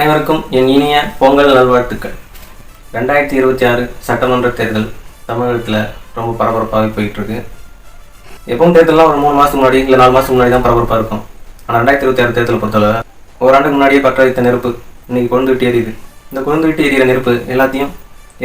அனைவருக்கும் என் இனிய பொங்கல் நல்வாழ்த்துக்கள். 2026 சட்டமன்ற தேர்தல் தமிழகத்தில் ரொம்ப பரபரப்பாக போயிட்டுருக்கு. எப்பவும் தேர்தலாம் ஒரு 3 மாதத்துக்கு முன்னாடி இல்லை 4 மாதத்துக்கு முன்னாடி தான் பரபரப்பாக இருக்கும். ஆனால் 2026 தேர்தலை பொறுத்தளவு ஓராண்டுக்கு முன்னாடியே பற்ற வைத்த நெருப்பு இன்றைக்கி கொழுந்துவிட்டு எரியுது. இந்த கொழுந்துவிட்டு எரியிற நெருப்பு எல்லாத்தையும்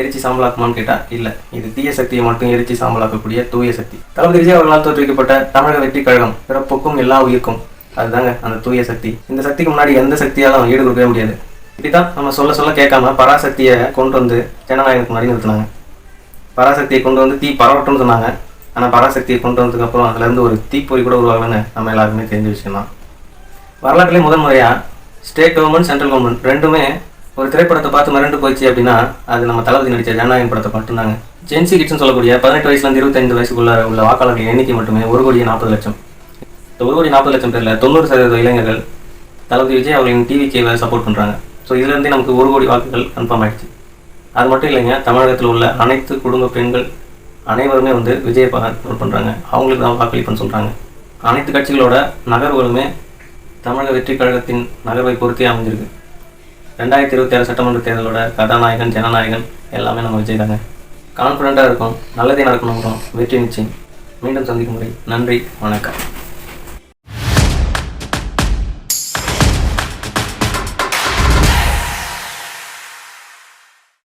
எரிச்சி சாம்பலாக்குமான்னு கேட்டால் இல்லை, இது தீய சக்தியை மட்டும் எரிச்சி சாம்பலாக்கக்கூடிய தூய சக்தி. தளபதி விஜய் அவர்களால் தோற்றுவிக்கப்பட்ட தமிழக வெற்றி கழகம் பிறப்புக்கும் எல்லா உயிருக்கும், அதுதாங்க அந்த தூய சக்தி. இந்த சக்திக்கு முன்னாடி எந்த சக்தியாலும் ஈடு கொடுக்கவே முடியாது. இப்படிதான் நம்ம சொல்ல கேட்காம பராசக்தியை கொண்டு வந்து ஜனநாயகத்துக்கு முன்னாடி நிறுத்தினாங்க. பராசக்தியை கொண்டு வந்து தீ பரவட்டும்னு சொன்னாங்க. ஆனால் பராசக்தியை கொண்டு வந்ததுக்கப்புறம் அதுலேருந்து ஒரு தீப்பொறி கூட உருவாகலன்னு நம்ம எல்லாருக்குமே தெரிஞ்ச விஷயம் தான். வரலாற்றிலே முதல் முறையாக ஸ்டேட் கவர்மெண்ட் சென்ட்ரல் கவர்மெண்ட் ரெண்டுமே ஒரு திரைப்படத்தை பார்த்து மிரண்டு போயிடுச்சு அப்படின்னா அது நம்ம தளபதி நடித்த ஜனநாயகம் படத்தை மட்டும்தாங்க. ஜென்சி கிட்ஸ்னு சொல்லக்கூடிய 18 வயசுலேருந்து 25 வயசுக்குள்ள உள்ள வாக்காளர்கள் எண்ணிக்கை மட்டுமே 1,40,00,000. இந்த 1,40,00,000 பேரில் 90% இளைஞர்கள் தளபதி விஜய் அவர்களின் டிவிகேவை சப்போர்ட் பண்ணுறாங்க. ஸோ இதுலேருந்து நமக்கு 1 கோடி வாக்குகள் கன்ஃபார்ம் ஆகிடுச்சு. அது மட்டும் இல்லைங்க, தமிழகத்தில் உள்ள அனைத்து குடும்ப பெண்கள் அனைவருமே வந்து விஜயை சப்போர்ட் பண்ணுறாங்க. அவங்களுக்கு தான் வாக்களிப்புன்னு சொல்கிறாங்க. அனைத்து கட்சிகளோட நகர்வுகளுமே தமிழக வெற்றி கழகத்தின் நகர்வை பொறுத்தே அமைஞ்சிருக்கு. 2026 சட்டமன்ற தேர்தலோட கதாநாயகன் ஜனநாயகன் எல்லாமே நம்ம விஜய் தாங்க. கான்ஃபிடண்ட்டாக இருக்கும், நல்லதே நடக்கணும், வெற்றி நிச்சயம். மீண்டும் சந்திக்கும் முறை நன்றி, வணக்கம்.